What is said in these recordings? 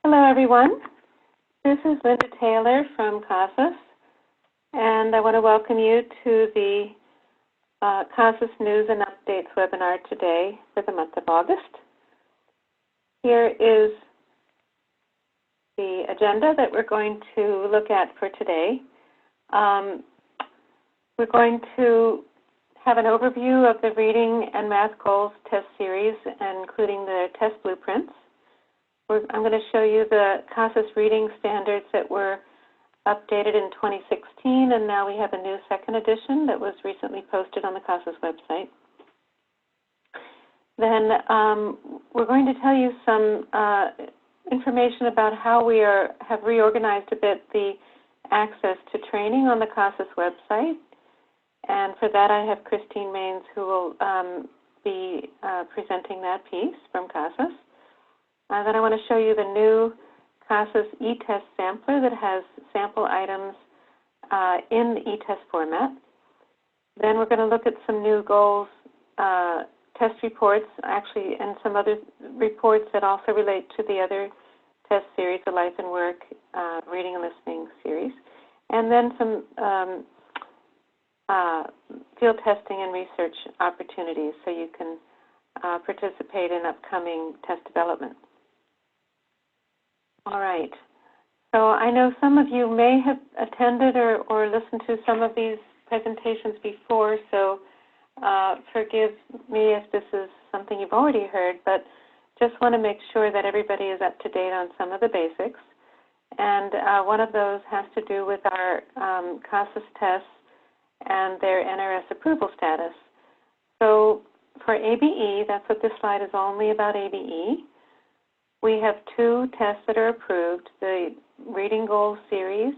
Hello, everyone. This is Linda Taylor from CASAS, and I want to welcome you to the CASAS News and Updates webinar today for the month of August. Here is the agenda that we're going to look at for today. We're going to have an overview of the Reading and Math Goals test series, including the test blueprints. I'm going to show you the CASAS reading standards that were updated in 2016, and now we have a new second edition that was recently posted on the CASAS website. Then we're going to tell you some information about how we have reorganized a bit the access to training on the CASAS website. And for that, I have Christine Maines, who will be presenting that piece from CASAS. Then I want to show you the new CASAS eTest sampler that has sample items in the eTest format. Then we're going to look at some new goals test reports, actually, and some other reports that also relate to the other test series, the Life and Work Reading and Listening series. And then some field testing and research opportunities so you can participate in upcoming test development. All right. So I know some of you may have attended or listened to some of these presentations before, so forgive me if this is something you've already heard, but just want to make sure that everybody is up to date on some of the basics. And one of those has to do with our CASAS tests and their NRS approval status. So for ABE, that's what this slide is only about ABE. We have two tests that are approved. The Reading Goals series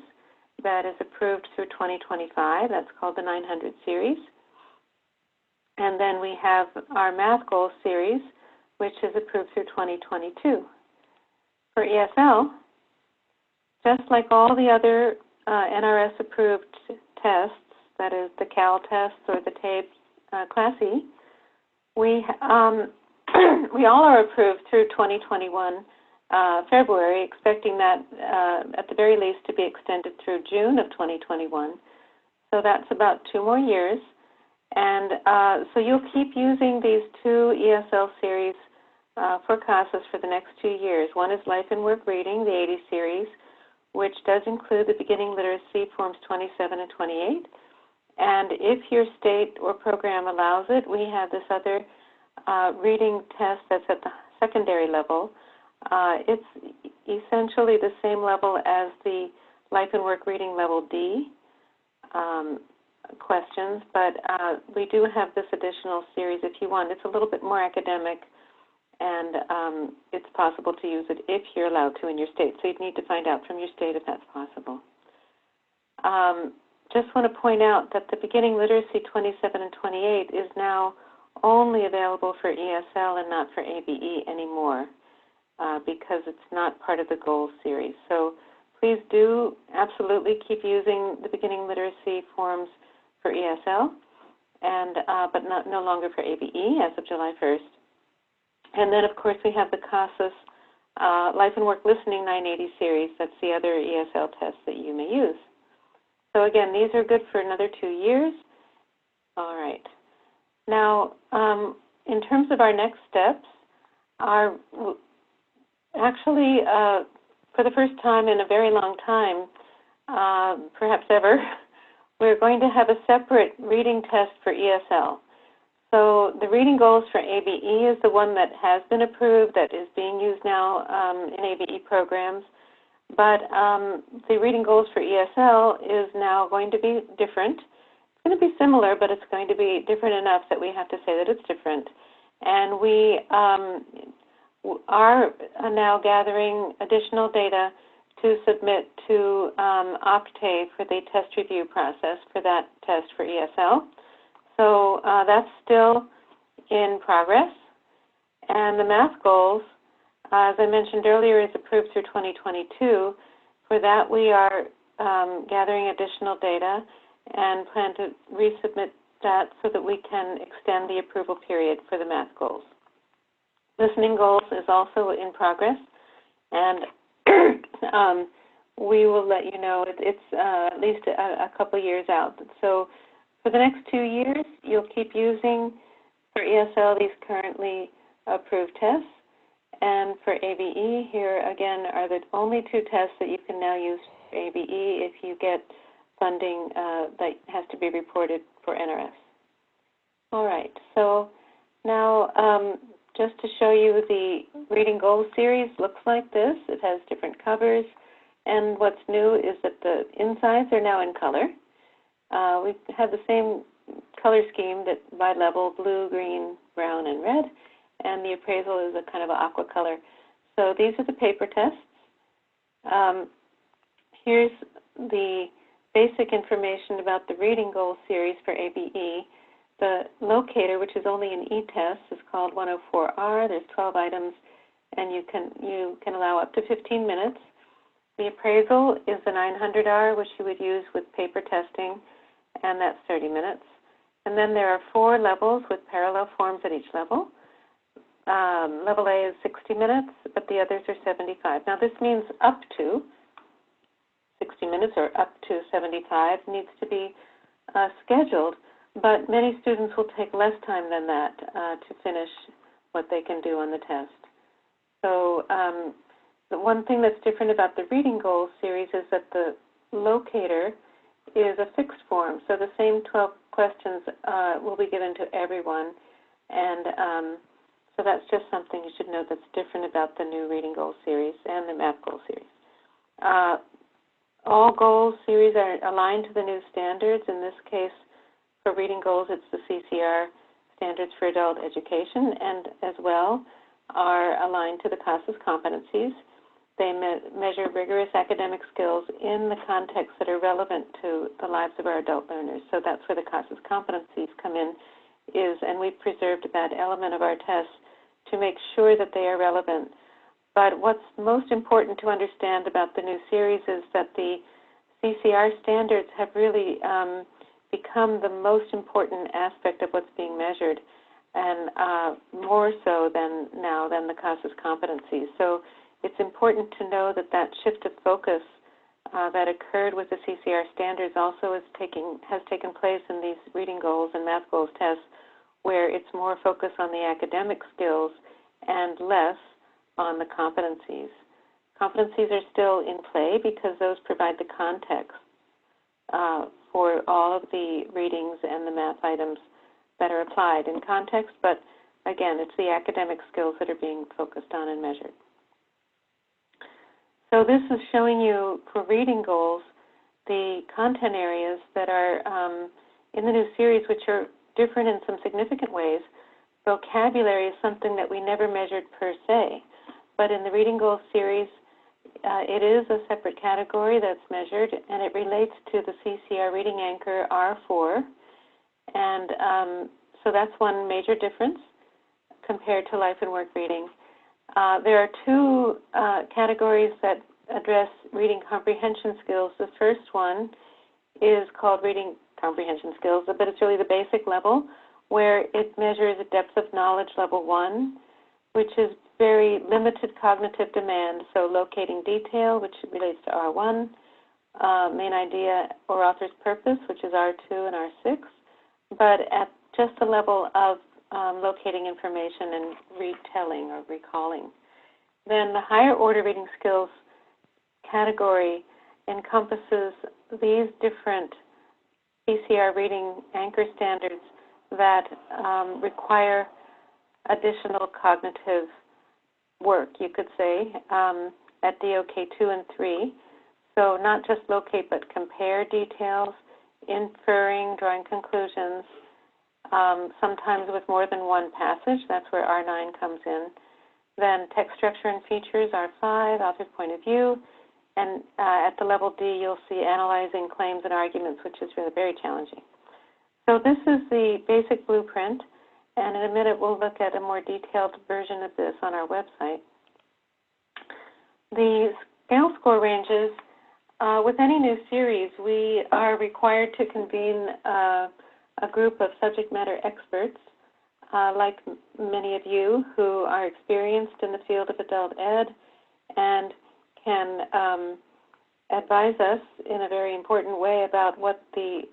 that is approved through 2025. That's called the 900 series. And then we have our Math Goals series, which is approved through 2022. For ESL, just like all the other NRS-approved tests, that is the CAL tests or the TABE Class E, we all are approved through 2021 February, expecting that at the very least to be extended through June of 2021. So that's about 2 more years. And so you'll keep using these two ESL series for CASAS for the next 2 years. One is Life and Work Reading, the 80 series, which does include the beginning literacy forms 27 and 28. And if your state or program allows it, we have this other reading test that's at the secondary level. It's essentially the same level as the Life and Work Reading Level D questions, but we do have this additional series if you want. It's a little bit more academic, and it's possible to use it if you're allowed to in your state. So you'd need to find out from your state if that's possible. Just want to point out that the beginning literacy 27 and 28 is now only available for ESL and not for ABE anymore because it's not part of the GOALS series. So please do absolutely keep using the beginning literacy forms for ESL, and but no longer for ABE as of July 1st. And then, of course, we have the CASAS Life and Work Listening 980 series. That's the other ESL test that you may use. So again, these are good for another 2 years. All right. Now, in terms of our next steps, actually, for the first time in a very long time, perhaps ever, we're going to have a separate reading test for ESL. So the Reading Goals for ABE is the one that has been approved, that is being used now in ABE programs. But the Reading Goals for ESL is now going to be different. It's going to be similar, but it's going to be different enough that we have to say that it's different. And we are now gathering additional data to submit to Octave for the test review process for that test for ESL. So that's still in progress. And the Math Goals, as I mentioned earlier, is approved through 2022. For that, we are gathering additional data and plan to resubmit that so that we can extend the approval period for the Math Goals. Listening Goals is also in progress, and we will let you know. It's at least a couple years out. So for the next 2 years, you'll keep using for ESL these currently approved tests. And for ABE, here again are the only 2 tests that you can now use for ABE if you get funding that has to be reported for NRS. All right, so now just to show you the Reading Goals series looks like this. It has different covers, and what's new is that the insides are now in color. We have the same color scheme that by level, blue, green, brown, and red, and the appraisal is a kind of an aqua color. So these are the paper tests. Here's the basic information about the Reading Goals series for ABE. The locator, which is only an eTest, is called 104R. There's 12 items, and you can allow up to 15 minutes. The appraisal is the 900R, which you would use with paper testing, and that's 30 minutes. And then there are 4 levels with parallel forms at each level. Level A is 60 minutes, but the others are 75. Now this means up to 60 minutes or up to 75 needs to be scheduled, but many students will take less time than that to finish what they can do on the test. So the one thing that's different about the Reading Goals series is that the locator is a fixed form, so the same 12 questions will be given to everyone, and so that's just something you should know that's different about the new Reading Goals series and the Math Goals series. All goals series are aligned to the new standards. In this case, for Reading Goals, it's the CCR Standards for Adult Education, and as well are aligned to the CASAS competencies. They measure rigorous academic skills in the contexts that are relevant to the lives of our adult learners. So that's where the CASAS competencies come in, and we've preserved that element of our tests to make sure that they are relevant. But what's most important to understand about the new series is that the CCR standards have really become the most important aspect of what's being measured, and more so than the CASAS competencies. So it's important to know that that shift of focus that occurred with the CCR standards also has taken place in these Reading Goals and Math Goals tests, where it's more focus on the academic skills and less on the competencies. Competencies are still in play because those provide the context for all of the readings and the math items that are applied in context, but again, it's the academic skills that are being focused on and measured. So this is showing you, for Reading Goals, the content areas that are in the new series, which are different in some significant ways. Vocabulary is something that we never measured per se, but in the Reading Goals series, it is a separate category that's measured, and it relates to the CCR reading anchor R4, and so that's one major difference compared to life and work reading. There are 2 categories that address reading comprehension skills. The first one is called reading comprehension skills, but it's really the basic level, where it measures a depth of knowledge level 1, which is very limited cognitive demand, so locating detail, which relates to R1, main idea or author's purpose, which is R2 and R6, but at just the level of locating information and retelling or recalling. Then the higher order reading skills category encompasses these different CCR reading anchor standards that require additional cognitive work, you could say, at DOK 2 and 3. So not just locate, but compare details, inferring, drawing conclusions, sometimes with more than one passage. That's where R9 comes in. Then text structure and features, R5, author's point of view. And at the level D, you'll see analyzing claims and arguments, which is really very challenging. So this is the basic blueprint, and in a minute we'll look at a more detailed version of this on our website. The scale score ranges, with any new series, we are required to convene a group of subject matter experts, like many of you who are experienced in the field of adult ed and can advise us in a very important way about what these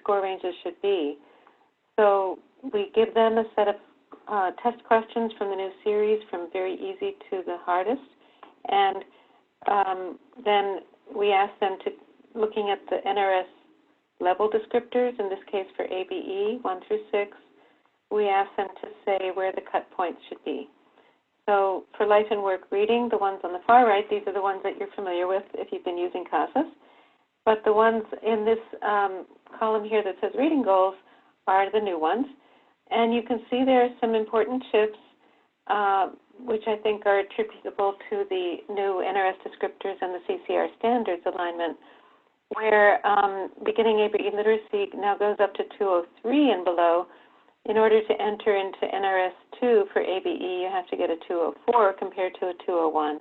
score ranges should be. So we give them a set of test questions from the new series, from very easy to the hardest, and then we ask them to, looking at the NRS level descriptors, in this case for ABE 1 through 6, we ask them to say where the cut points should be. So for life and work reading, the ones on the far right, these are the ones that you're familiar with if you've been using CASAS. But the ones in this column here that says reading goals are the new ones. And you can see there are some important shifts, which I think are attributable to the new NRS descriptors and the CCR standards alignment, where beginning ABE literacy now goes up to 203 and below. In order to enter into NRS 2 for ABE, you have to get a 204 compared to a 201.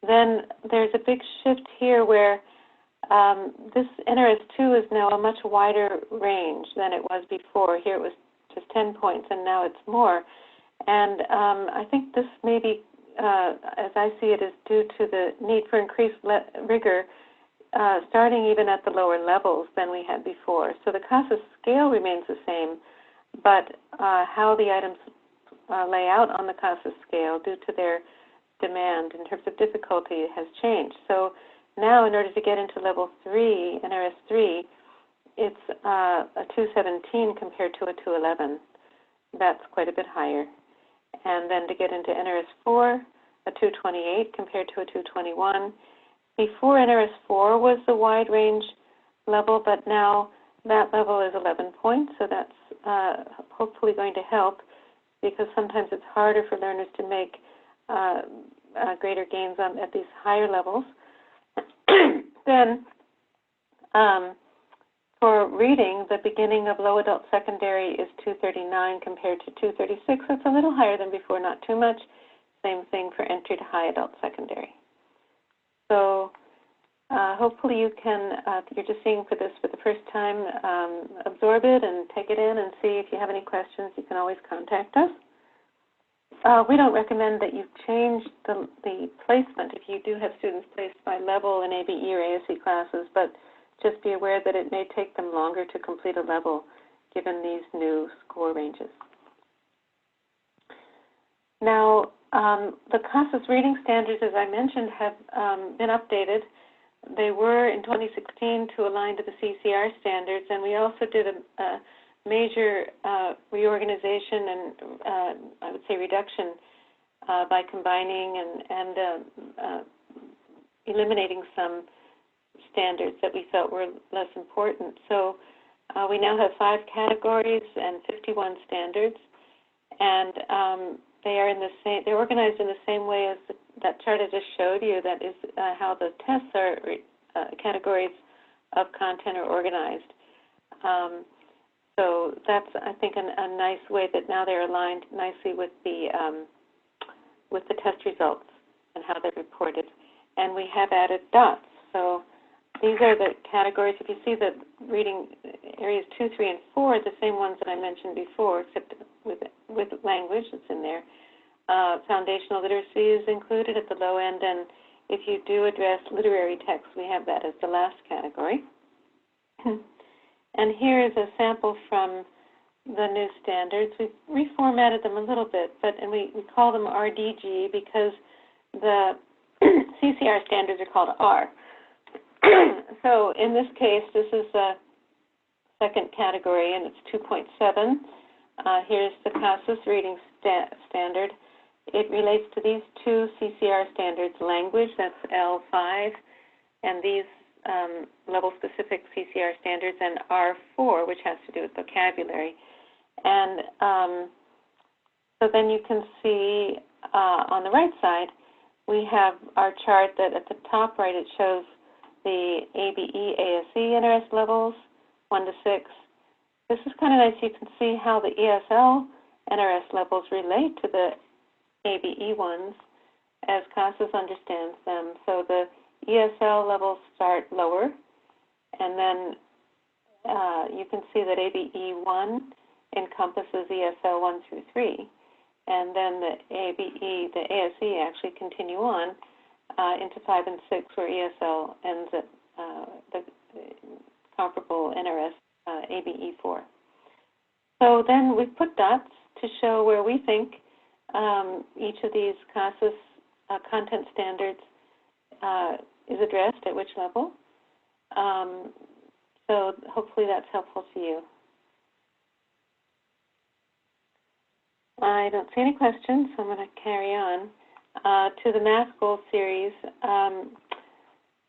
Then there's a big shift here where this NRS 2 is now a much wider range than it was before. Here it was just 10 points, and now it's more. And I think this maybe, as I see it, is due to the need for increased rigor, starting even at the lower levels than we had before. So the CASAS scale remains the same, but how the items lay out on the CASAS scale due to their demand in terms of difficulty has changed. So now in order to get into level 3, NRS 3, it's a 217 compared to a 211. That's quite a bit higher. And then to get into NRS 4, a 228 compared to a 221. Before NRS 4 was the wide range level, but now that level is 11 points, so that's hopefully going to help, because sometimes it's harder for learners to make greater gains at these higher levels. Then for reading, the beginning of low adult secondary is 239 compared to 236. That's a little higher than before, not too much. Same thing for entry to high adult secondary. So hopefully you can, you're just seeing for this for the first time, absorb it and take it in and see if you have any questions. You can always contact us. We don't recommend that you change the placement if you do have students placed by level in ABE or ASE classes, but just be aware that it may take them longer to complete a level given these new score ranges. Now, the CASAS reading standards, as I mentioned, have been updated. They were in 2016 to align to the CCR standards, and we also did a major reorganization and I would say reduction by combining and eliminating some standards that we felt were less important. So we now have 5 categories and 51 standards, and they are in the same. They're organized in the same way as that chart I just showed you. That is how the tests are categories of content are organized. So that's, I think, a nice way that now they're aligned nicely with the test results and how they're reported. And we have added dots. So these are the categories. If you see the reading areas 2, 3, and 4, the same ones that I mentioned before, except with language that's in there. Foundational literacy is included at the low end, and if you do address literary text, we have that as the last category. And here is a sample from the new standards. We've reformatted them a little bit, and we call them RDG because the CCR standards are called R. So in this case, this is the second category, and it's 2.7. Here's the CASAS reading standard. It relates to these 2 CCR standards, language, that's L5, and these level-specific CCR standards, and R4, which has to do with vocabulary. And so then you can see on the right side, we have our chart that at the top right, it shows the ABE, ASE NRS levels, 1 to 6. This is kind of nice. You can see how the ESL NRS levels relate to the ABE ones as CASAS understands them. So the ESL levels start lower, and then you can see that ABE 1 encompasses ESL 1 through 3, and then the ABE, the ASE actually continue on into 5 and 6, where ESL ends at the comparable NRS ABE4. So then we put dots to show where we think each of these CASAS content standards is addressed at which level. So hopefully that's helpful to you. I don't see any questions, so I'm going to carry on to the Math Goals series.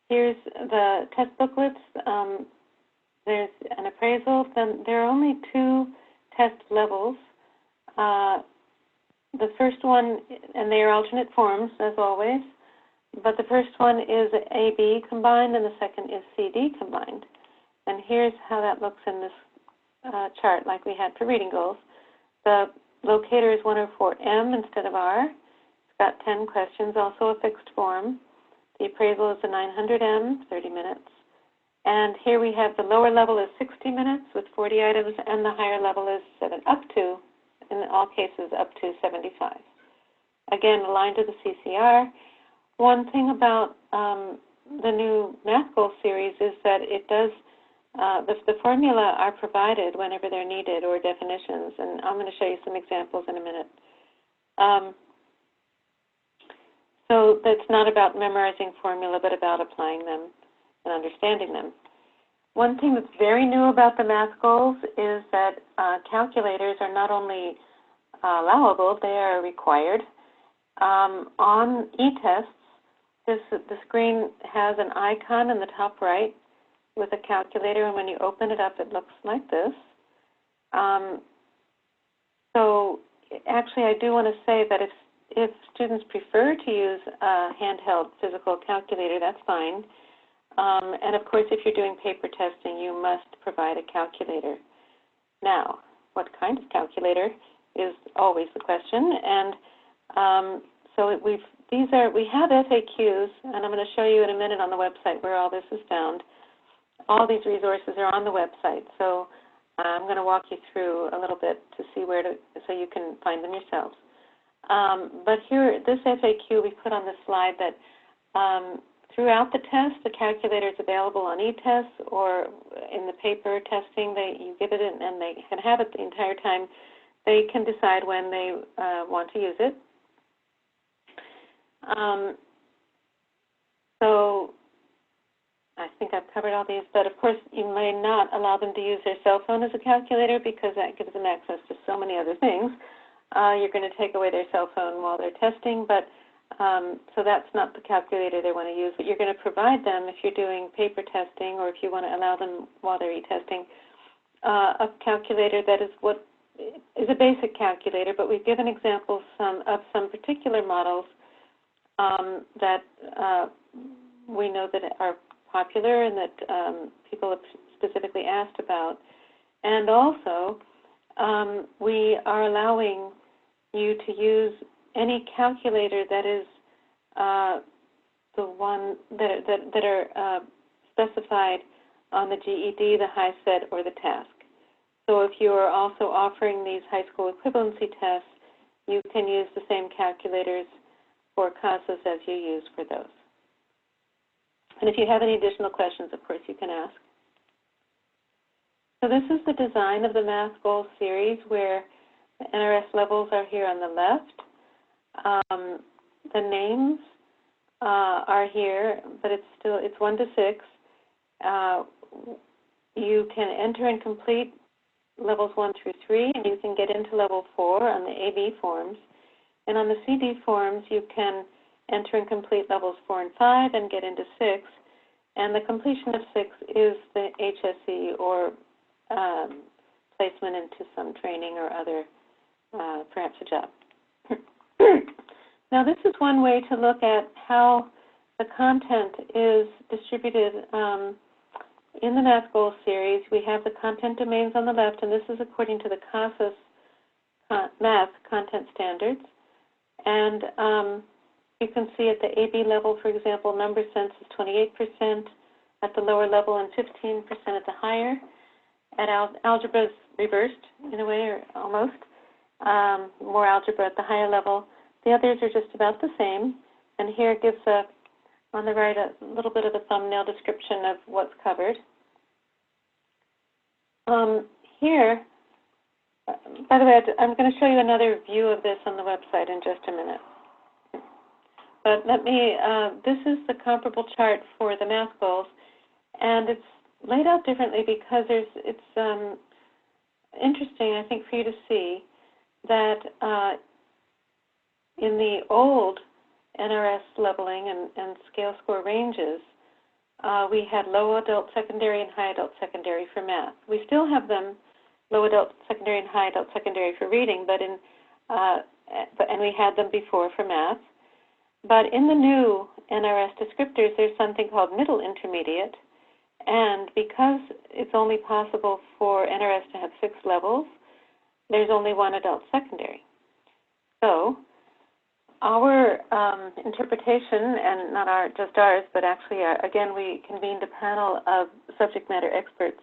Here's the test booklets. There's an appraisal. Then there are only 2 test levels. The first one, and they are alternate forms, as always, but the first one is AB combined, and the second is CD combined. And here's how that looks in this chart, like we had for reading goals. The locator is 104M instead of R. It's got 10 questions, also a fixed form. The appraisal is a 900M, 30 minutes. And here we have the lower level is 60 minutes with 40 items, and the higher level is up to, in all cases, up to 75. Again, aligned to the CCR. One thing about the new Math Goals series is that it does, the formula are provided whenever they're needed, or definitions, and I'm going to show you some examples in a minute. So it's not about memorizing formula, but about applying them and understanding them. One thing that's very new about the Math Goals is that calculators are not only allowable, they are required. On eTests, the screen has an icon in the top right with a calculator, and when you open it up, it looks like this. So actually, I do want to say that if students prefer to use a handheld physical calculator, that's fine. And of course, if you're doing paper testing, you must provide a calculator. Now, what kind of calculator is always the question. And so we have FAQs, and I'm going to show you in a minute on the website where all this is found. All these resources are on the website, so I'm going to walk you through a little bit to see so you can find them yourselves. But here, this FAQ we put on the slide that throughout the test, the calculator is available on eTests or in the paper testing. You give it and they can have it the entire time. They can decide when they want to use it. So I think I've covered all these, but of course you may not allow them to use their cell phone as a calculator because that gives them access to so many other things. You're going to take away their cell phone while they're testing, but so that's not the calculator they want to use. But you're going to provide them, if you're doing paper testing or if you want to allow them while they're e-testing, a calculator that is a basic calculator, but we've given examples of some particular models that we know that are popular and that people have specifically asked about. And also, we are allowing you to use any calculator that is the one that are specified on the GED, the HiSET, or the task. So if you are also offering these high school equivalency tests, you can use the same calculators for CASAS as you use for those. And if you have any additional questions, of course, you can ask. So this is the design of the Math Goals series where the NRS levels are here on the left. The names are here, but it's 1 to 6. You can enter and complete levels 1 through 3, and you can get into level 4 on the AB forms. And on the CD forms, you can enter and complete levels 4 and 5 and get into 6. And the completion of 6 is the HSE or placement into some training or other, perhaps a job. Now, this is one way to look at how the content is distributed in the Math Goals series. We have the content domains on the left, and this is according to the CASAS Math Content Standards. And you can see at the AB level, for example, number sense is 28% at the lower level and 15% at the higher. At algebra is reversed in a way, or almost. More algebra at the higher level. The others are just about the same. And here it gives a on the right, a little bit of a thumbnail description of what's covered. Here, by the way, I'm going to show you another view of this on the website in just a minute. But let me, this is the comparable chart for the math goals, and it's laid out differently because it's interesting, I think, for you to see that in the old NRS leveling and scale score ranges, we had low adult secondary and high adult secondary for math. We still have them, low adult secondary and high adult secondary for reading, but and we had them before for math. But in the new NRS descriptors, there's something called middle intermediate, and because it's only possible for NRS to have 6 levels, there's only 1 adult secondary. So our interpretation, and not just ours, but actually, again, we convened a panel of subject matter experts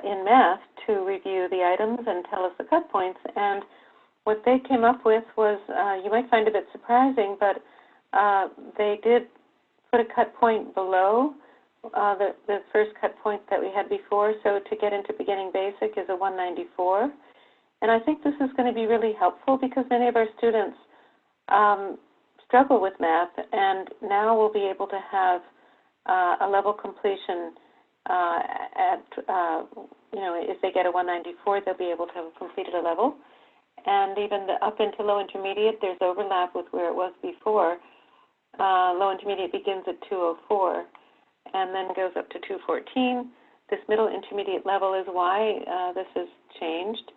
in math to review the items and tell us the cut points. And what they came up with was, you might find a bit surprising, but they did put a cut point below the first cut point that we had before. So to get into beginning basic is a 194. And I think this is going to be really helpful because many of our students struggle with math, and now we'll be able to have a level completion at, if they get a 194, they'll be able to have completed a level. And even up into low intermediate, there's overlap with where it was before. Low intermediate begins at 204 and then goes up to 214. This middle intermediate level is why this has changed.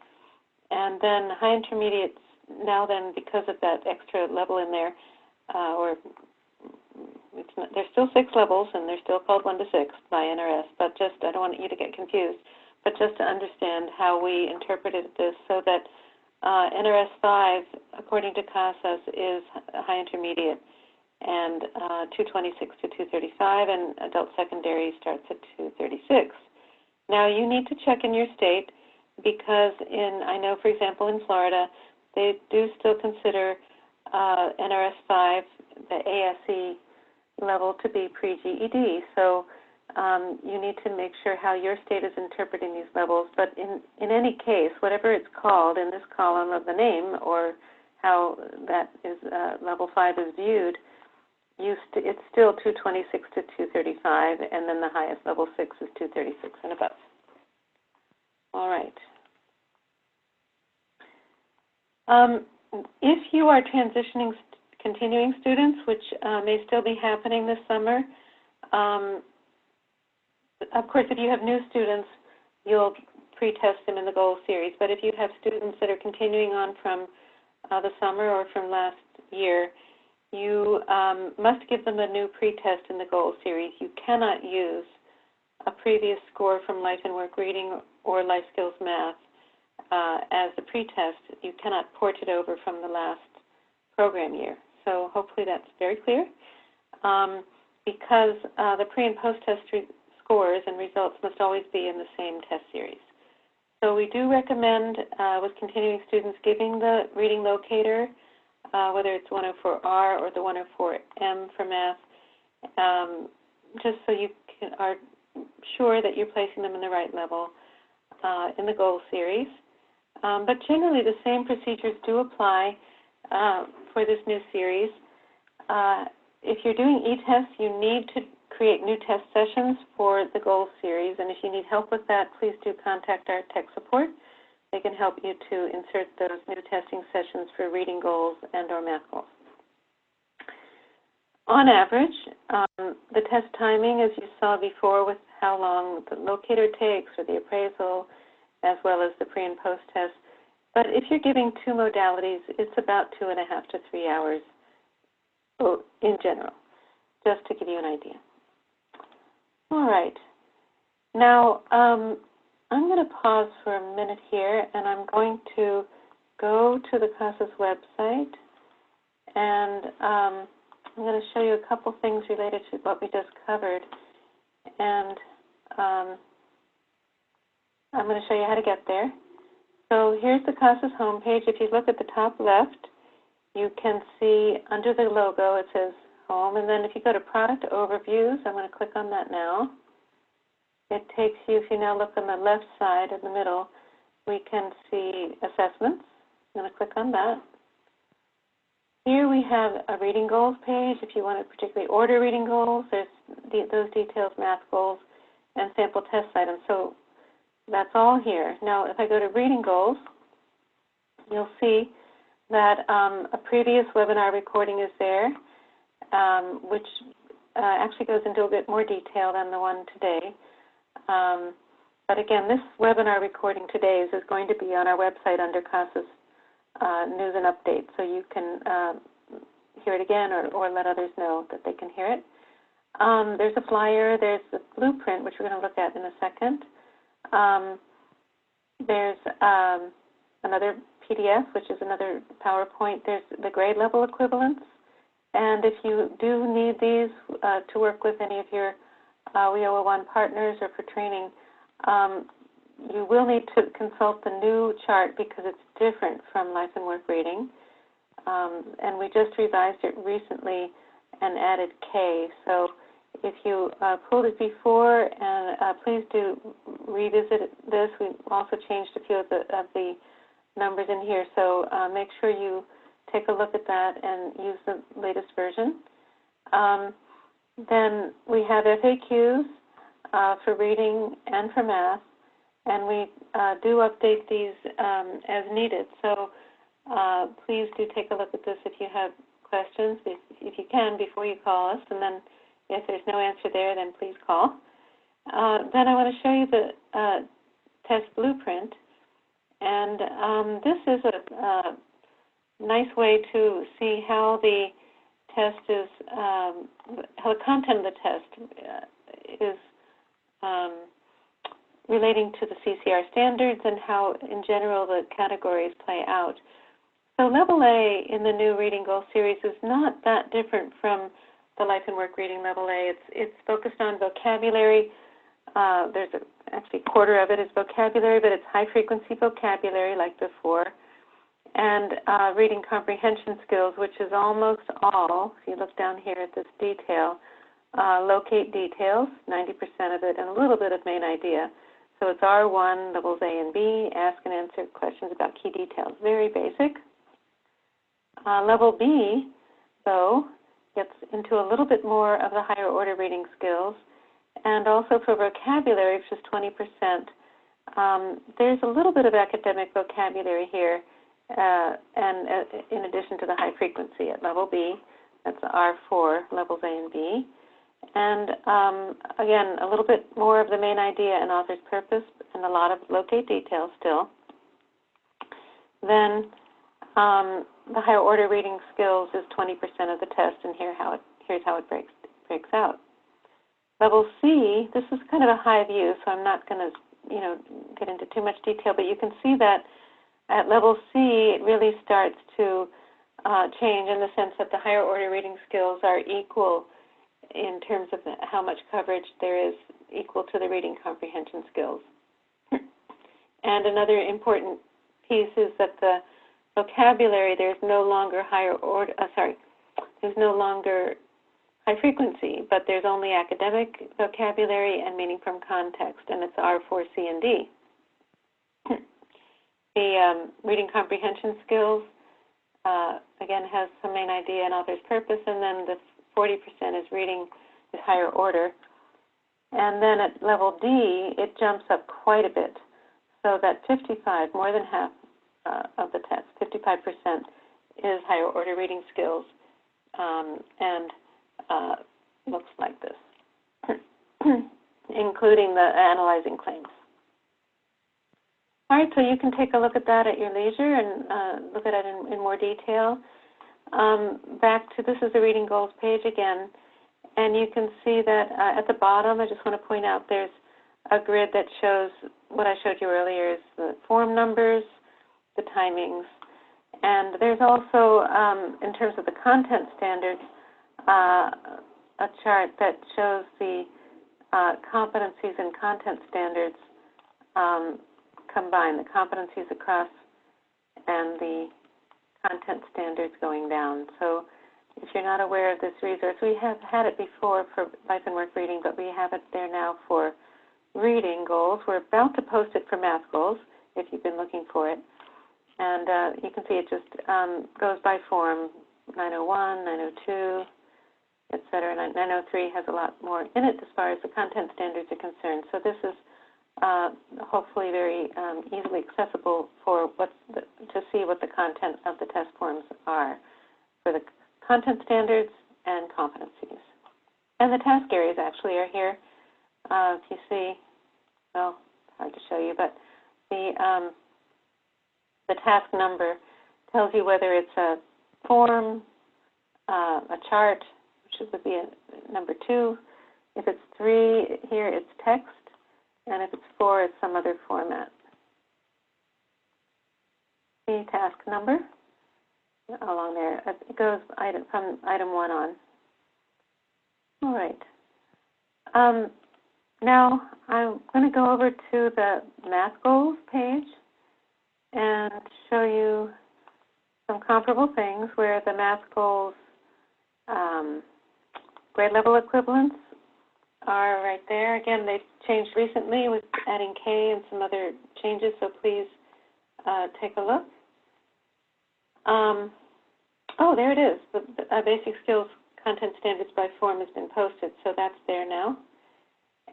And then high intermediate, now then, because of that extra level in there, there's still 6 levels, and they're still called 1 to 6 by NRS, but just, I don't want you to get confused, but just to understand how we interpreted this so that NRS 5, according to CASAS, is high intermediate, and 226 to 235, and adult secondary starts at 236. Now, you need to check in your state because I know, for example, in Florida, they do still consider NRS 5, the ASE level, to be pre-GED. So you need to make sure how your state is interpreting these levels. But in any case, whatever it's called in this column of the name or how that is level 5 is viewed, it's still 226 to 235, and then the highest level 6 is 236 and above. All right. If you are transitioning continuing students, which may still be happening this summer, of course, if you have new students, you'll pre-test them in the GOALS series. But if you have students that are continuing on from the summer or from last year, you must give them a new pre-test in the GOALS series. You cannot use a previous score from Life and Work Reading or Life Skills Math as the pre-test. You cannot port it over from the last program year. So hopefully that's very clear. Because the pre- and post-test scores and results must always be in the same test series. So we do recommend with continuing students giving the reading locator, whether it's 104R or the 104M for math, just so you are sure that you're placing them in the right level in the GOALS series. But generally the same procedures do apply for this new series. If you're doing eTests, you need to create new test sessions for the GOALS series, and if you need help with that, please do contact our tech support. They can help you to insert those new testing sessions for reading goals and or math goals. On average, the test timing, as you saw before with how long the locator takes or the appraisal, as well as the pre- and post-test. But if you're giving 2 modalities, it's about 2.5 to 3 hours in general, just to give you an idea. All right. Now, I'm going to pause for a minute here, and I'm going to go to the CASAS website, and I'm going to show you a couple things related to what we just covered. And I'm going to show you how to get there. So here's the CASAS homepage. If you look at the top left, you can see under the logo it says home. And then if you go to Product Overviews, I'm going to click on that now. It takes you, if you now look on the left side in the middle, we can see assessments. I'm going to click on that. Here we have a reading goals page. If you want to particularly order reading goals, there's those details, math goals, and sample test items. So that's all here. Now, if I go to reading goals, you'll see that a previous webinar recording is there, which actually goes into a bit more detail than the one today. But again, this webinar recording today is going to be on our website under CASAS News and Updates, so you can hear it again or let others know that they can hear it. There's a flyer, there's the blueprint, which we're going to look at in a second. There's another PDF, which is another PowerPoint. There's the grade level equivalents. And if you do need these to work with any of your WIOA1 partners or for training, you will need to consult the new chart because it's different from Life and Work Reading. And we just revised it recently and added K. So if you pulled it before, and please do revisit this. We've also changed a few of the numbers in here. So make sure you take a look at that and use the latest version. Then we have FAQs for reading and for math, and we do update these as needed. So please do take a look at this if you have questions, if you can, before you call us. And then if there's no answer there, then please call. Then I want to show you the test blueprint. And this is a nice way to see how the test is, how the content of the test is relating to the CCR standards and how, in general, the categories play out. So Level A in the new Reading Goals series is not that different from the Life and Work Reading Level A. It's focused on vocabulary. There's actually a quarter of it is vocabulary, but it's high-frequency vocabulary like before. And reading comprehension skills, which is almost all, if you look down here at this detail, locate details, 90% of it, and a little bit of main idea. So it's R1, levels A and B, ask and answer questions about key details. Very basic. Level B, though, gets into a little bit more of the higher order reading skills. And also for vocabulary, which is 20%, there's a little bit of academic vocabulary here, and in addition to the high frequency at level B. That's R4, levels A and B. And again, a little bit more of the main idea and author's purpose, and a lot of locate details still. Then the higher order reading skills is 20% of the test, and here's how it breaks out. Level C, this is kind of a high view, so I'm not going to get into too much detail, but you can see that at level C, it really starts to change in the sense that the higher order reading skills are equal in terms of how much coverage there is equal to the reading comprehension skills. And another important piece is that the vocabulary, there's no longer there's no longer high frequency, but there's only academic vocabulary and meaning from context, and it's R4, C, and D. The reading comprehension skills, again, has some main idea and author's purpose, and then the 40% is reading is higher order. And then at level D, it jumps up quite a bit, so that 55, more than half of the test, 55% is higher order reading skills, and looks like this, including the analyzing claims. All right, so you can take a look at that at your leisure and look at it in more detail. Back to, this is the Reading Goals page again, and you can see that at the bottom, I just want to point out there's a grid that shows what I showed you earlier is the form numbers, the timings, and there's also, in terms of the content standards, a chart that shows the competencies and content standards combined, the competencies across and the content standards going down. So if you're not aware of this resource, we have had it before for life and work reading, but we have it there now for reading goals. We're about to post it for math goals, if you've been looking for it. And you can see it just goes by form, 901, 902, et cetera. 903 has a lot more in it as far as the content standards are concerned. So this is hopefully very easily accessible for to see what the content of the test forms are for the content standards and competencies. And the task areas actually are here. If you see, well, hard to show you, but the task number tells you whether it's a form, a chart, which would be a number 2. If it's 3 here, it's text, and if it's 4, it's some other format. The task number along there, it goes from item 1 on. All right. Now I'm going to go over to the math goals page and show you some comparable things where the math goals grade level equivalents are right there. Again, they've changed recently with adding K and some other changes, so please take a look. Oh, there it is. The basic skills content standards by form has been posted, so that's there now.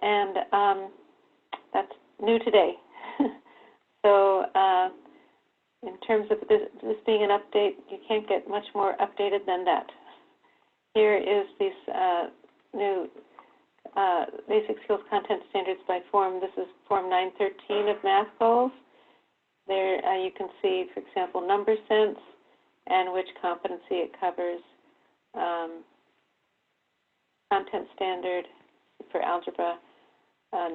And that's new today. So in terms of this being an update, you can't get much more updated than that. Here is this new basic skills content standards by form. This is form 913 of math goals. There you can see, for example, number sense and which competency it covers, content standard for algebra,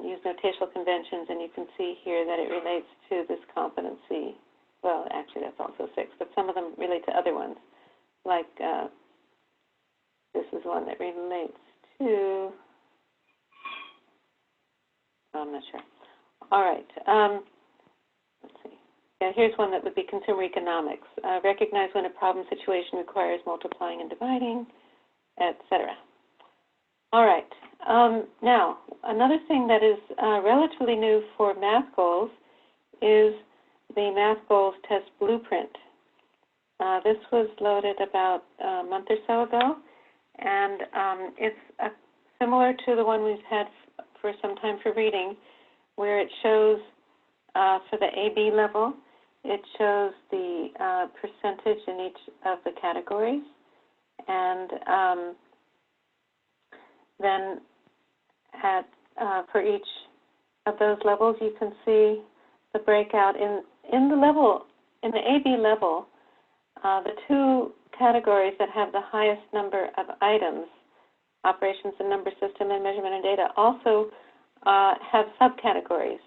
use notational conventions, and you can see here that it relates to this competency. Well, actually, that's also 6, but some of them relate to other ones, like this is one that relates to, I'm not sure. All right, let's see. Yeah, here's one that would be consumer economics. Recognize when a problem situation requires multiplying and dividing, etc. All right. Now, another thing that is relatively new for math goals is the Math Goals Test Blueprint. This was loaded about a month or so ago, and it's similar to the one we've had for some time for reading, where it shows for the AB level, it shows the percentage in each of the categories, and then for each of those levels, you can see the breakout in the AB level. The 2 categories that have the highest number of items, operations and number system and measurement and data, also have subcategories.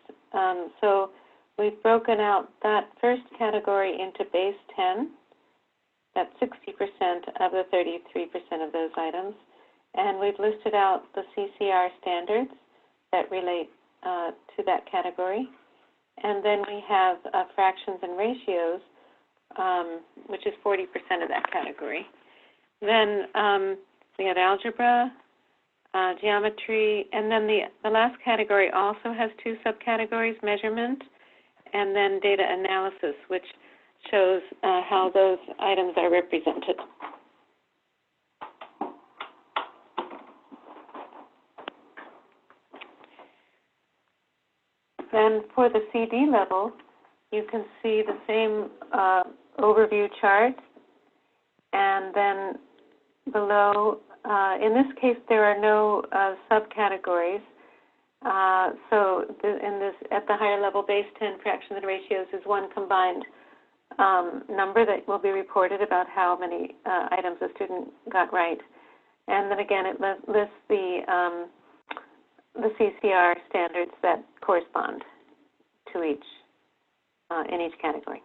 So we've broken out that first category into base 10. That's 60% of the 33% of those items. And we've listed out the CCR standards that relate to that category. And then we have fractions and ratios, which is 40% of that category. Then we have algebra, geometry, and then the last category also has 2 subcategories, measurement, and then data analysis, which shows how those items are represented. Then for the CD level, you can see the same overview chart, and then below, in this case, there are no subcategories. So at the higher level, base 10 fractions and ratios is one combined number that will be reported about how many items a student got right. And then again, it lists the CCR standards that correspond to each in each category.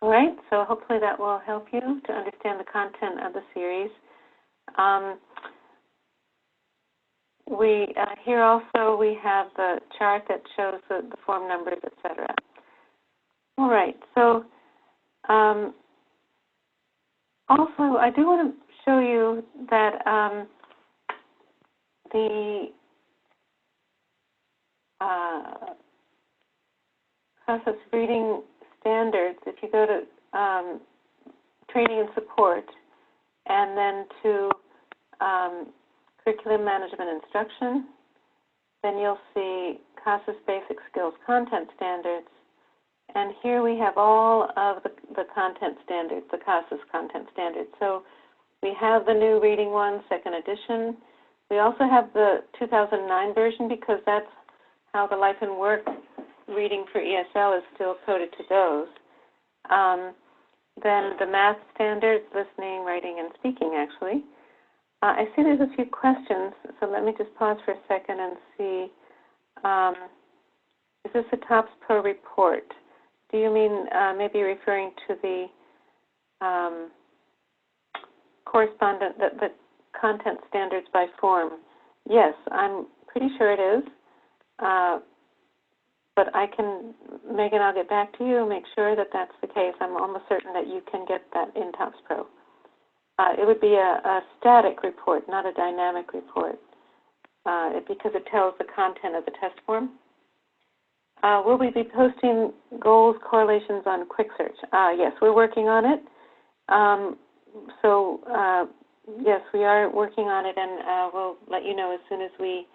All right, so hopefully that will help you to understand the content of the series. Here also we have the chart that shows the form numbers, etc. All right, so Also, I do want to show you that the CASAS reading standards, if you go to training and support, and then to curriculum management instruction, then you'll see CASAS basic skills content standards. And here we have all of the content standards, the CASAS content standards. So we have the new reading one, second edition. We also have the 2009 version because that's how the Life and Work reading for ESL is still coded to those. Then the math standards, listening, writing, and speaking, actually. I see there's a few questions, so let me just pause for a second and see. Is this a TOPS Pro report? Do you mean maybe referring to the correspondent, the content standards by form? Yes, I'm pretty sure it is. But I can, Megan, I'll get back to you and make sure that that's the case. I'm almost certain that you can get that in TOPS Pro. It would be a static report, not a dynamic report, because it tells the content of the test form. Will we be posting goals correlations on Quick Search? Yes, we're working on it. Yes, we are working on it, and we'll let you know as soon as we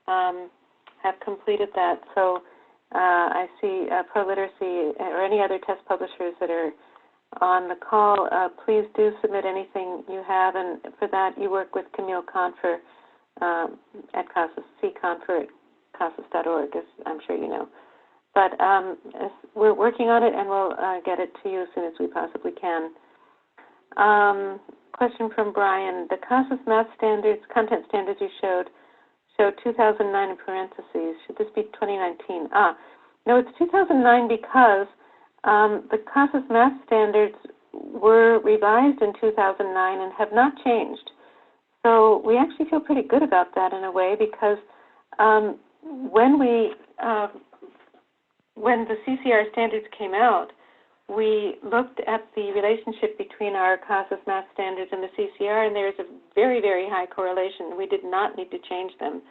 have completed that. So I see ProLiteracy or any other test publishers that are on the call. Please do submit anything you have, and for that you work with Camille Confer at CASAS, cconfer at CASAS.org, as I'm sure you know. But we're working on it, and we'll get it to you as soon as we possibly can. Question from Brian. The CASAS math standards, content standards you show 2009 in parentheses. Should this be 2019? No, it's 2009 because the CASAS math standards were revised in 2009 and have not changed. So we actually feel pretty good about that in a way because when the CCR standards came out, we looked at the relationship between our CASAS math standards and the CCR, and there's a very, very high correlation. We did not need to change them.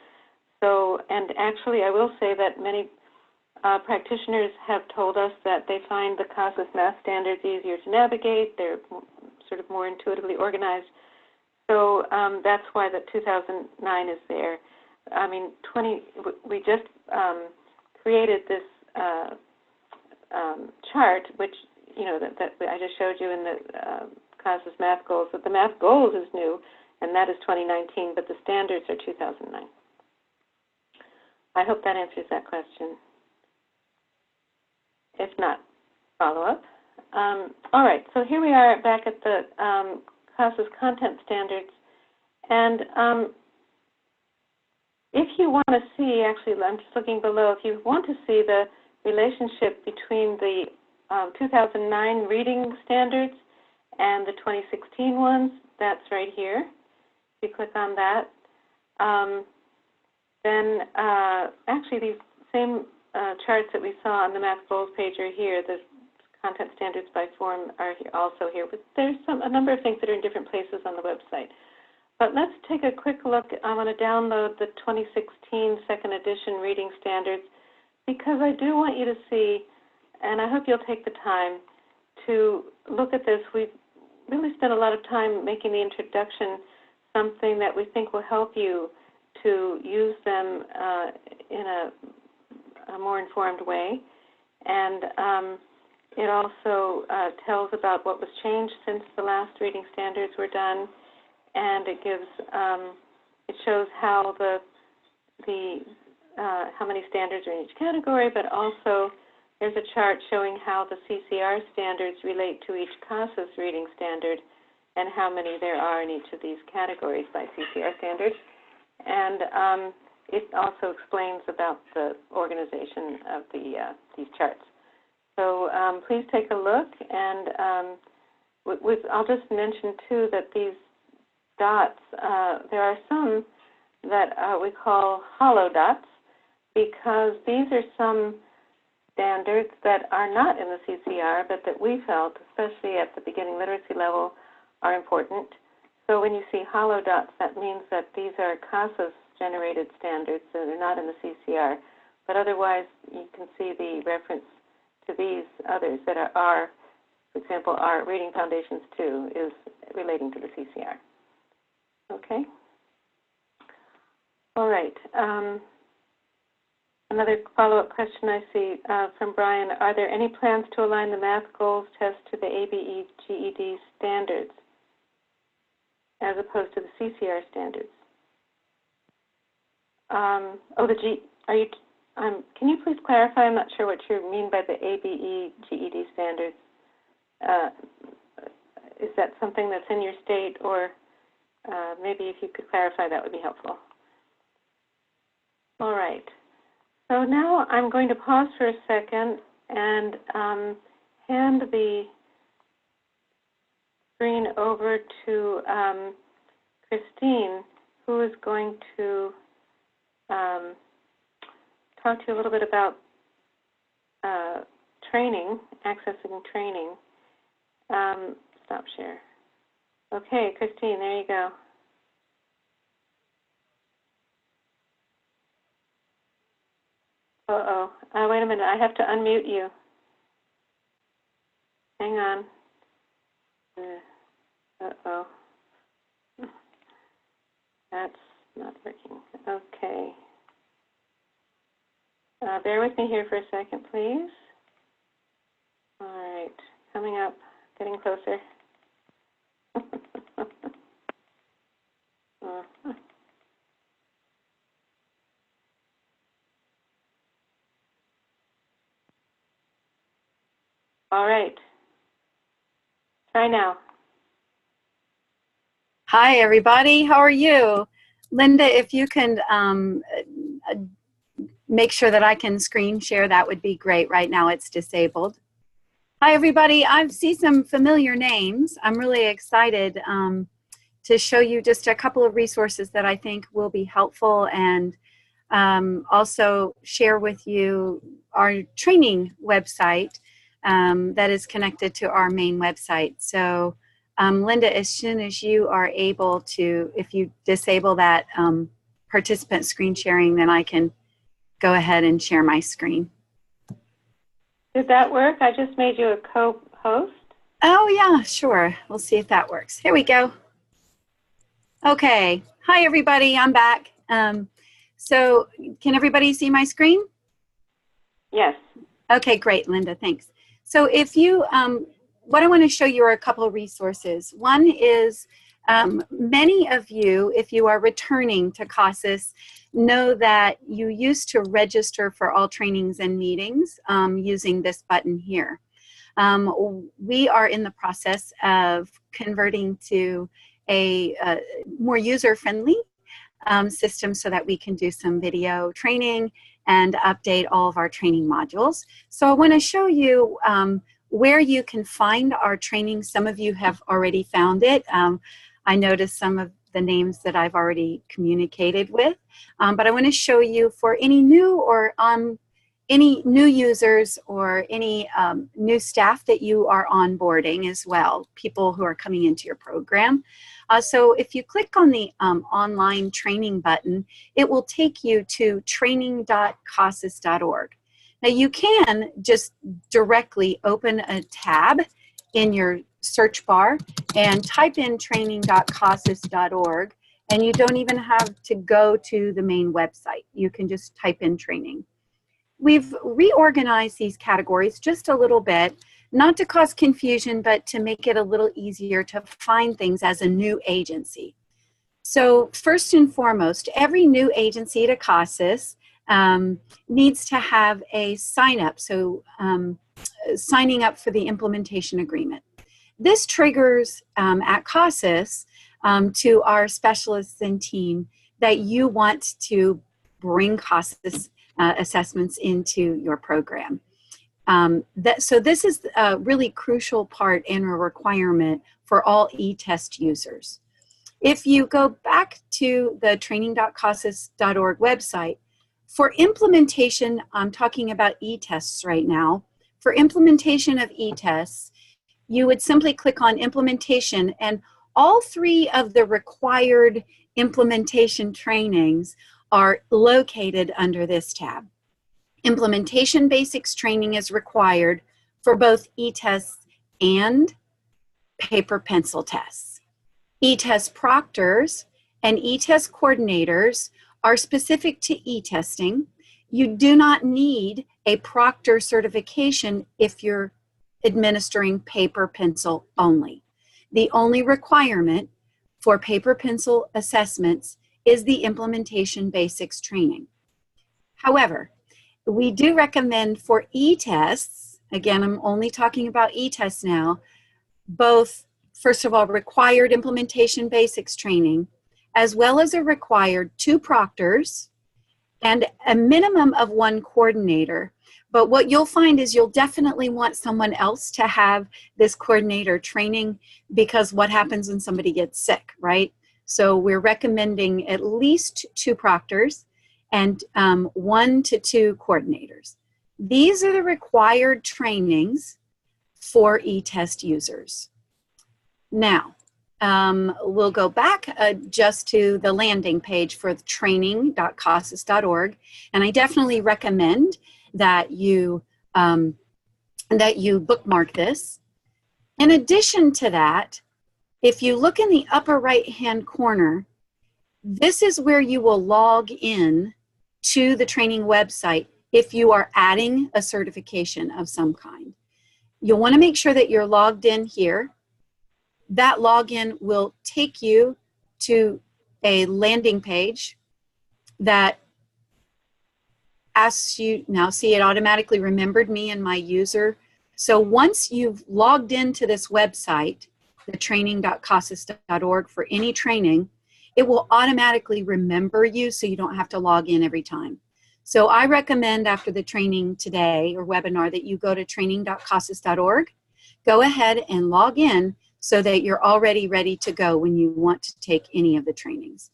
So, and actually I will say that many practitioners have told us that they find the CASAS math standards easier to navigate. They're sort of more intuitively organized. So that's why the 2009 is there. I mean, we just created this chart, which, you know, that I just showed you in the CASAS math goals. But the math goals is new, and that is 2019, but the standards are 2009. I hope that answers that question. If not, follow up. All right, so here we are back at the CASAS content standards. And if you want to see, actually, I'm just looking below, if you want to see the relationship between the 2009 reading standards and the 2016 ones, that's right here. If you click on that, then actually these same charts that we saw on the Math Goals page are here. The content standards by form are also here, but there's a number of things that are in different places on the website. But let's take a quick look. I'm going to download the 2016 second edition reading standards because I do want you to see, and I hope you'll take the time to look at this. We've really spent a lot of time making the introduction something that we think will help you to use them in a more informed way. And it also tells about what was changed since the last reading standards were done, and it gives it shows how how many standards are in each category, but also there's a chart showing how the CCR standards relate to each CASAS reading standard and how many there are in each of these categories by CCR standards. And it also explains about the organization of these charts. So please take a look, and I'll just mention too that these dots, there are some that we call hollow dots because these are some standards that are not in the CCR but that we felt, especially at the beginning literacy level, are important. So when you see hollow dots, that means that these are CASAS-generated standards, so they're not in the CCR. But otherwise, you can see the reference to these others that are, for example, our Reading Foundations 2 is relating to the CCR. Okay? All right. Another follow-up question I see from Brian. Are there any plans to align the math goals test to the ABE GED standards as opposed to the CCR standards? Can you please clarify? I'm not sure what you mean by the ABE GED standards. Is that something that's in your state, or maybe if you could clarify, that would be helpful. All right. So now I'm going to pause for a second and hand the screen over to Christine, who is going to talk to you a little bit about training, accessing training. Stop share. Okay, Christine, there you go. Uh-oh. Wait a minute. I have to unmute you. Hang on. Uh-oh. That's not working. Okay. Bear with me here for a second, please. All right. Coming up. Getting closer. All right. Try now. Hi, everybody. How are you? Linda, if you can make sure that I can screen share, that would be great. Right now it's disabled. Hi, everybody. I see some familiar names. I'm really excited to show you just a couple of resources that I think will be helpful, and also share with you our training website that is connected to our main website. So Linda, as soon as you are able to, if you disable that participant screen sharing, then I can go ahead and share my screen. Did that work? I just made you a co-host. Oh yeah, sure. We'll see if that works. Here we go. Okay. Hi, everybody. I'm back. So can everybody see my screen? Yes. Okay, great, Linda. Thanks. So if you, what I want to show you are a couple of resources. One is many of you, if you are returning to CASAS, know that you used to register for all trainings and meetings using this button here. We are in the process of converting to a more user-friendly system so that we can do some video training and update all of our training modules. So I want to show you where you can find our training. Some of you have already found it. I noticed some of the names that I've already communicated with, but I want to show you for any new or any new users or any new staff that you are onboarding as well, people who are coming into your program. So if you click on the online training button, it will take you to training.casas.org. Now you can just directly open a tab in your search bar and type in training.casas.org, and you don't even have to go to the main website. You can just type in training. We've reorganized these categories just a little bit, not to cause confusion, but to make it a little easier to find things as a new agency. So first and foremost, every new agency to CASAS needs to have a sign up, so signing up for the implementation agreement. This triggers at CASAS to our specialists and team that you want to bring CASAS assessments into your program. So this is a really crucial part and a requirement for all eTest users. If you go back to the training.casas.org website, for implementation, I'm talking about eTests right now. For implementation of eTests, you would simply click on implementation, and all 3 of the required implementation trainings are located under this tab. Implementation basics training is required for both eTests and paper pencil tests. eTest proctors and eTest coordinators are specific to e-testing. You do not need a proctor certification if you're administering paper pencil only. The only requirement for paper pencil assessments is the implementation basics training. However, we do recommend for eTests, again, I'm only talking about eTests now, both, first of all, required implementation basics training, as well as a required 2 proctors and a minimum of 1 coordinator. But what you'll find is you'll definitely want someone else to have this coordinator training, because what happens when somebody gets sick, right? So we're recommending at least 2 proctors and 1 to 2 coordinators. These are the required trainings for eTest users. Now, we'll go back just to the landing page for training.casas.org, and I definitely recommend that you bookmark this. In addition to that, if you look in the upper right-hand corner, this is where you will log in to the training website if you are adding a certification of some kind. You'll want to make sure that you're logged in here. That login will take you to a landing page that asks you, now see, it automatically remembered me and my user. So once you've logged into this website, the training.casas.org, for any training, it will automatically remember you so you don't have to log in every time. So I recommend after the training today or webinar that you go to training.casas.org, go ahead and log in so that you're already ready to go when you want to take any of the trainings.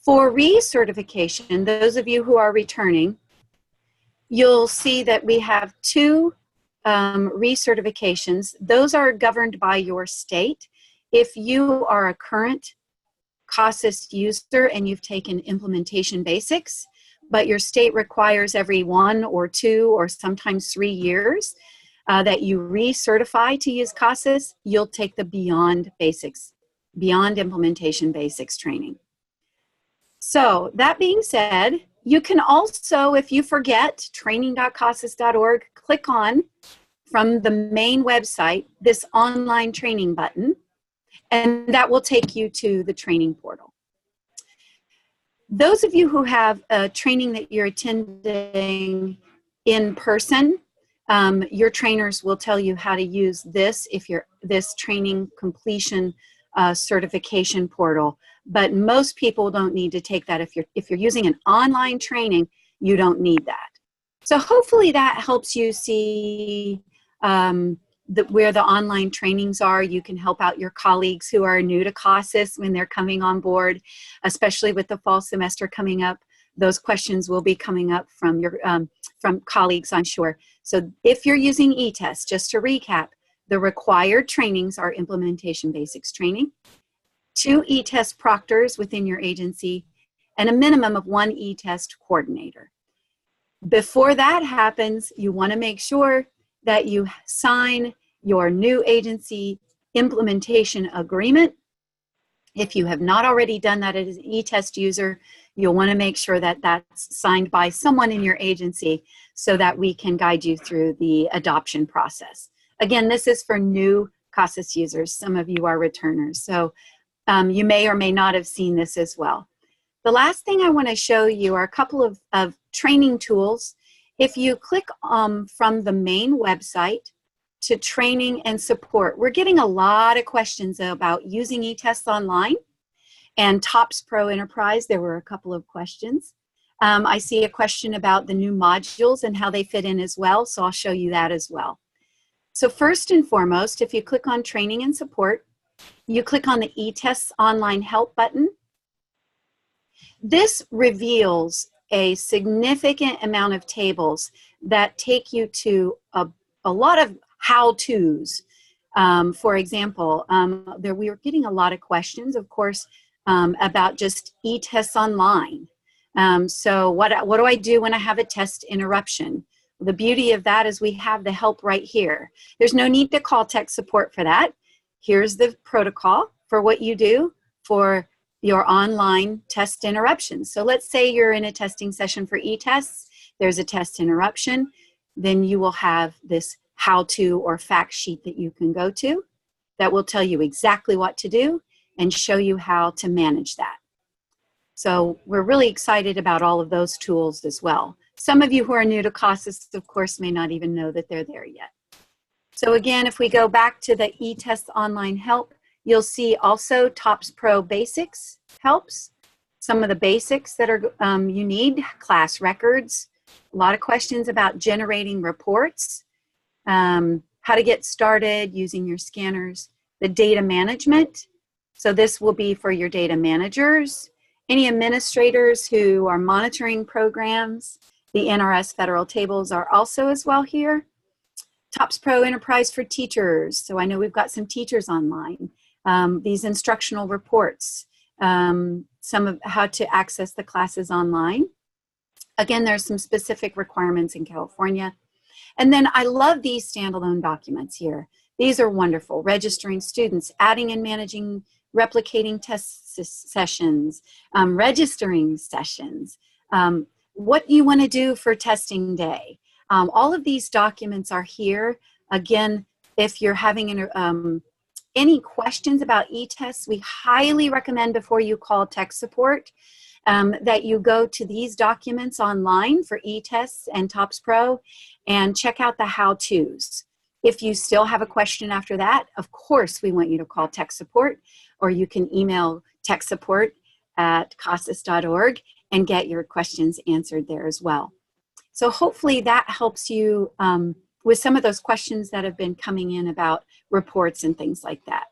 For recertification, those of you who are returning, you'll see that we have 2 recertifications. Those are governed by your state. If you are a current CASAS user and you've taken implementation basics, but your state requires every 1 or 2 or sometimes 3 years that you recertify to use CASAS, you'll take the Beyond Basics, Beyond Implementation Basics training. So that being said, you can also, if you forget, training.casas.org, click on, from the main website, this online training button, and that will take you to the training portal. Those of you who have a training that you're attending in person, your trainers will tell you how to use this this training completion certification portal. But most people don't need to take that. If you're using an online training, you don't need that. So hopefully that helps you see where the online trainings are. You can help out your colleagues who are new to CASAS when they're coming on board, especially with the fall semester coming up. Those questions will be coming up from your from colleagues, I'm sure. So if you're using eTests, just to recap, the required trainings are implementation basics training, 2 eTest proctors within your agency, and a minimum of 1 eTest coordinator. Before that happens, you want to make sure that you sign your new agency implementation agreement. If you have not already done that as an eTest user, you'll want to make sure that that's signed by someone in your agency so that we can guide you through the adoption process. Again, this is for new CASAS users. Some of you are returners, so you may or may not have seen this as well. The last thing I want to show you are a couple of training tools. If you click from the main website to training and support, we're getting a lot of questions about using eTests online and TOPS Pro Enterprise. There were a couple of questions. I see a question about the new modules and how they fit in as well, so I'll show you that as well. So first and foremost, if you click on training and support, you click on the eTests online help button. This reveals a significant amount of tables that take you to a lot of how-tos For example, we were getting a lot of questions, of course, about just eTests online. So what do I do when I have a test interruption? The beauty of that is we have the help right here. There's no need to call tech support for that. Here's the protocol for what you do for your online test interruptions. So let's say you're in a testing session for eTests, there's a test interruption, then you will have this how-to or fact sheet that you can go to that will tell you exactly what to do and show you how to manage that. So we're really excited about all of those tools as well. Some of you who are new to CASAS, of course, may not even know that they're there yet. So again, if we go back to the eTests online help, you'll see also TOPS Pro Basics helps. Some of the basics that are you need, class records, a lot of questions about generating reports, how to get started using your scanners, the data management. So this will be for your data managers, any administrators who are monitoring programs. The NRS federal tables are also as well here. TOPS Pro Enterprise for teachers. So I know we've got some teachers online. These instructional reports, some of how to access the classes online. Again, there's some specific requirements in California. And then I love these standalone documents here. These are wonderful. Registering students, adding and managing replicating test sessions, registering sessions, what you want to do for testing day. All of these documents are here. Again, if you're having any questions about eTests, we highly recommend before you call tech support that you go to these documents online for eTests and TOPS Pro and check out the how-tos. If you still have a question after that, of course we want you to call tech support, or you can email tech support at CASAS.org and get your questions answered there as well. So hopefully that helps you with some of those questions that have been coming in about reports and things like that.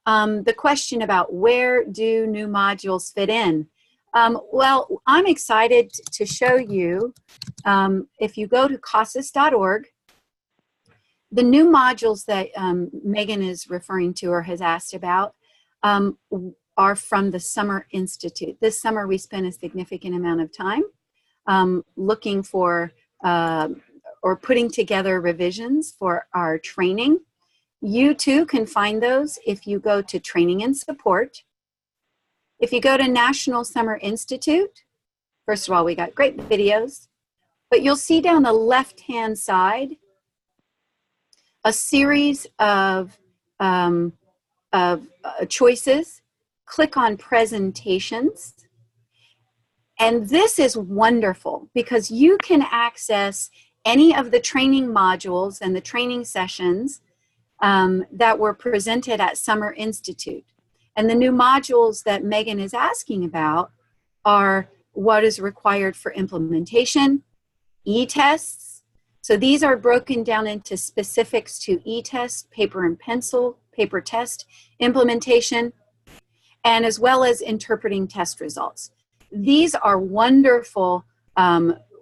The question about where do new modules fit in? Well, I'm excited to show you, if you go to CASAS.org, the new modules that Megan is referring to or has asked about are from the Summer Institute. This summer we spent a significant amount of time looking for or putting together revisions for our training. You too can find those if you go to Training and Support. If you go to National Summer Institute, first of all, we got great videos, but you'll see down the left-hand side a series of choices. Click on Presentations. And this is wonderful because you can access any of the training modules and the training sessions that were presented at Summer Institute. And the new modules that Megan is asking about are what is required for implementation, eTests. So these are broken down into specifics to eTest, paper and pencil, paper test, implementation, and as well as interpreting test results. These are wonderful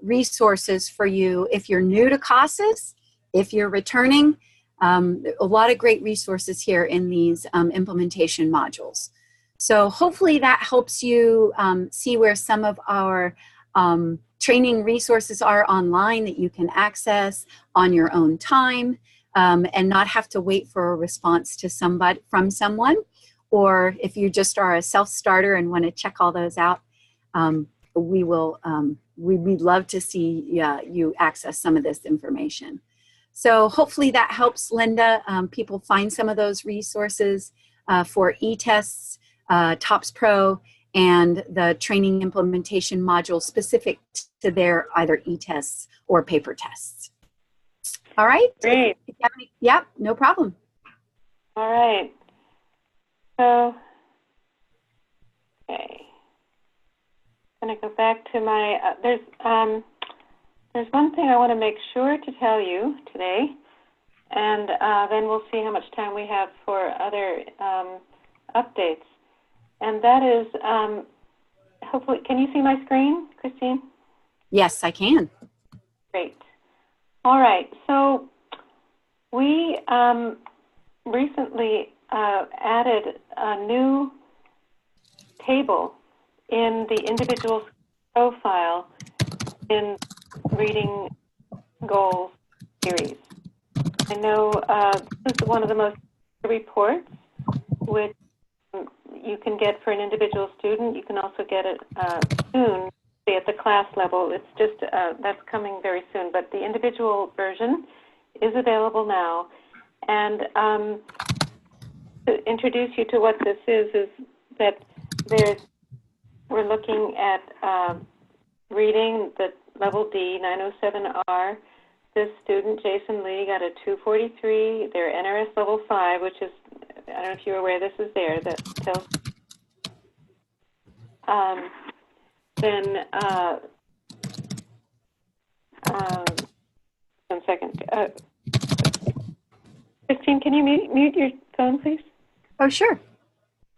resources for you if you're new to CASAS, if you're returning. A lot of great resources here in these implementation modules. So hopefully that helps you see where some of our training resources are online that you can access on your own time and not have to wait for a response to from someone. Or if you just are a self-starter and want to check all those out, we'd love to see you access some of this information. So hopefully that helps, Linda. People find some of those resources for eTests, TOPS Pro, and the training implementation module specific to their either eTests or paper tests. All right? Great. If you have any, yep, no problem. All right. So, okay. I'm going to go back to my, there's one thing I want to make sure to tell you today, and then we'll see how much time we have for other updates. And that is, hopefully, can you see my screen, Christine? Yes, I can. Great. All right. So we recently added a new table in the individual profile in Reading Goals series. I know this is one of the most reports, which you can get for an individual student. You can also get it soon at the class level. It's just, that's coming very soon. But the individual version is available now. And to introduce you to what this is that we're looking at reading the level D, 907R. This student, Jason Lee, got a 243. They're NRS level 5, which is, I don't know if you're aware, this is there. That tells. Then, 1 second. Christine, can you mute your phone, please? Oh, sure.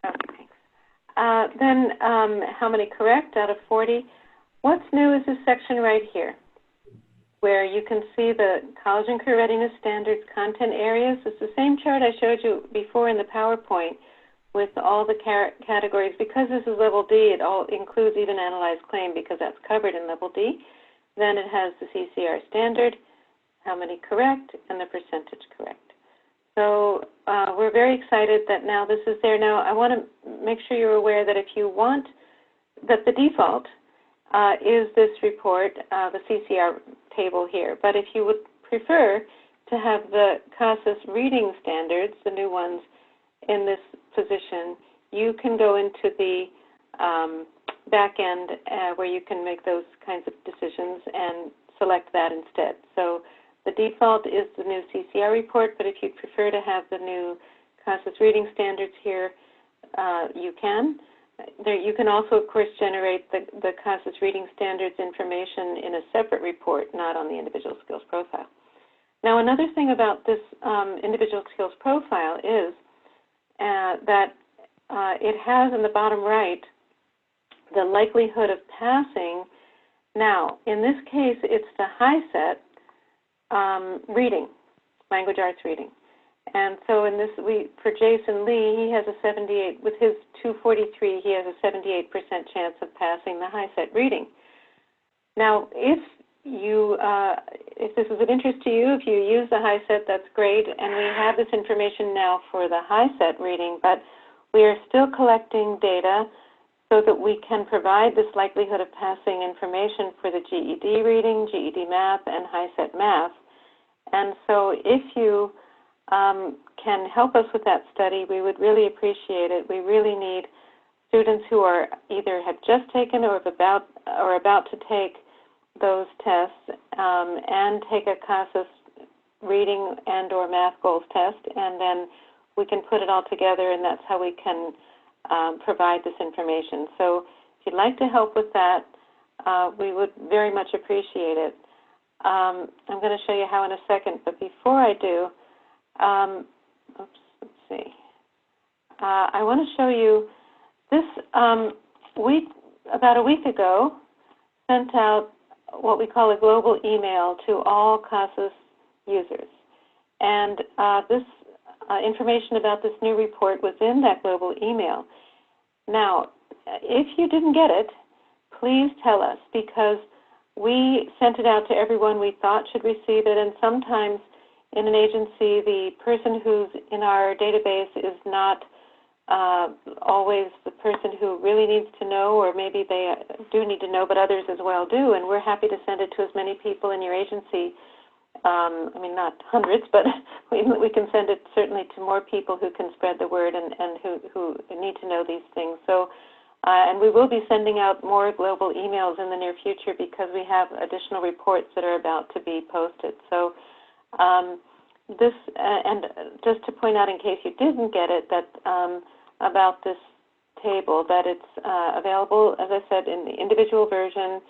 Okay, thanks. Then, how many correct out of 40? What's new is this section right here, where you can see the college and career readiness standards content areas. It's the same chart I showed you before in the PowerPoint with all the categories. Because this is level D, it all includes even analyzed claim because that's covered in level D. Then it has the CCR standard, how many correct, and the percentage correct. So we're very excited that now this is there. Now I want to make sure you're aware that if you want, that the default is this report, the CCR table here. But if you would prefer to have the CASAS reading standards, the new ones, in this position, you can go into the back end where you can make those kinds of decisions and select that instead. So the default is the new CCR report, but if you prefer to have the new CASAS reading standards here, you can. You can also, of course, generate the CASAS reading standards information in a separate report, not on the individual skills profile. Now, another thing about this individual skills profile is that it has in the bottom right the likelihood of passing. Now, in this case, it's the HiSET reading, language arts reading. And so in this, for Jason Lee, he has a 78, with his 243, he has a 78% chance of passing the HiSET reading. Now, if this is of interest to you, if you use the HiSET, that's great, and we have this information now for the HiSET reading, but we are still collecting data so that we can provide this likelihood of passing information for the GED reading, GED math, and HiSET math. And so if you can help us with that study, we would really appreciate it. We really need students who are either have just taken or about to take those tests and take a CASAS reading and or math goals test, and then we can put it all together, and that's how we can provide this information. So if you'd like to help with that, we would very much appreciate it. I'm going to show you how in a second, but before I do, let's see. I want to show you this. About a week ago, sent out what we call a global email to all CASAS users. And this information about this new report was in that global email. Now, if you didn't get it, please tell us, because we sent it out to everyone we thought should receive it, and sometimes in an agency, the person who's in our database is not always the person who really needs to know, or maybe they do need to know, but others as well do, and we're happy to send it to as many people in your agency. I mean, not hundreds, but we can send it certainly to more people who can spread the word and who need to know these things. So, and we will be sending out more global emails in the near future because we have additional reports that are about to be posted. So this, and just to point out in case you didn't get it, that about this table, that it's available, as I said, in the individual version.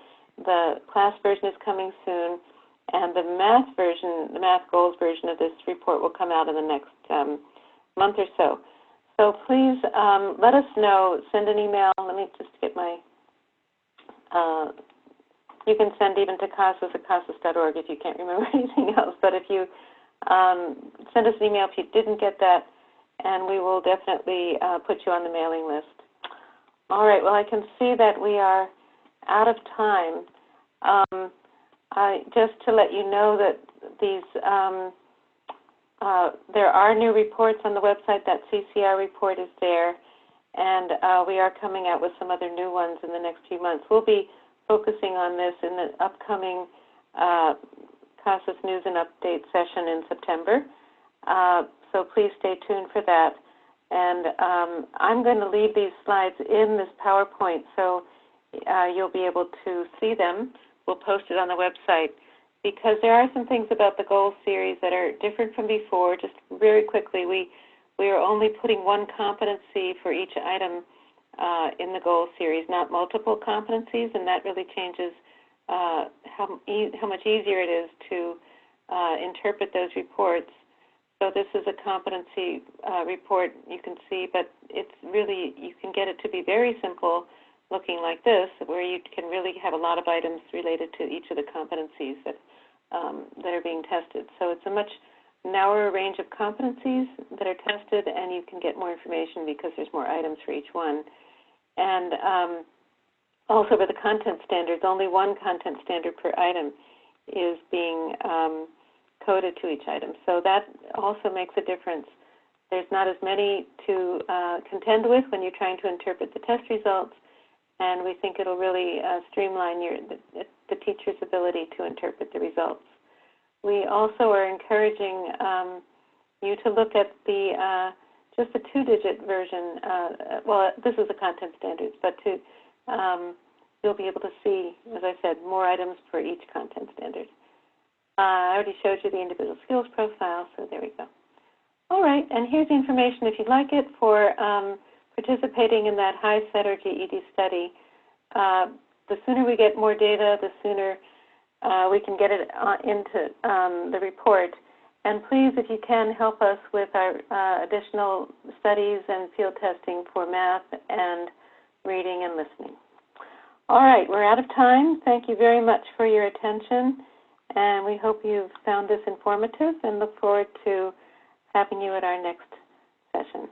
The class version is coming soon, and the math version, the math goals version of this report will come out in the next month or so. So please let us know, send an email. Let me just get my, you can send even to CASAS at CASAS.org if you can't remember anything else. But if you Send us an email if you didn't get that, and we will definitely put you on the mailing list. All right, well, I can see that we are out of time. Just to let you know that these there are new reports on the website. That CCR report is there, and we are coming out with some other new ones in the next few months. We'll be focusing on this in the upcoming CASAS News and Update session in September. So please stay tuned for that. And I'm going to leave these slides in this PowerPoint, so you'll be able to see them. We'll post it on the website, because there are some things about the GOALS series that are different from before. Just very quickly, we are only putting one competency for each item in the GOALS series, not multiple competencies, and that really changes how much easier it is to interpret those reports. So this is a competency report you can see, but it's really, you can get it to be very simple looking like this, where you can really have a lot of items related to each of the competencies that are being tested. So it's a much narrower range of competencies that are tested, and you can get more information because there's more items for each one. And also for the content standards, only one content standard per item is being coded to each item. So that also makes a difference. There's not as many to contend with when you're trying to interpret the test results, and we think it'll really streamline the teacher's ability to interpret the results. We also are encouraging you to look at the just the 2-digit version. Well, this is the content standards, but you'll be able to see, as I said, more items for each content standard. I already showed you the individual skills profile, so there we go. All right, and here's the information if you'd like it for participating in that HiSET or GED study. The sooner we get more data, the sooner we can get it into the report. And please, if you can, help us with our additional studies and field testing for math and reading and listening. All right, we're out of time. Thank you very much for your attention, and we hope you've found this informative and look forward to having you at our next session.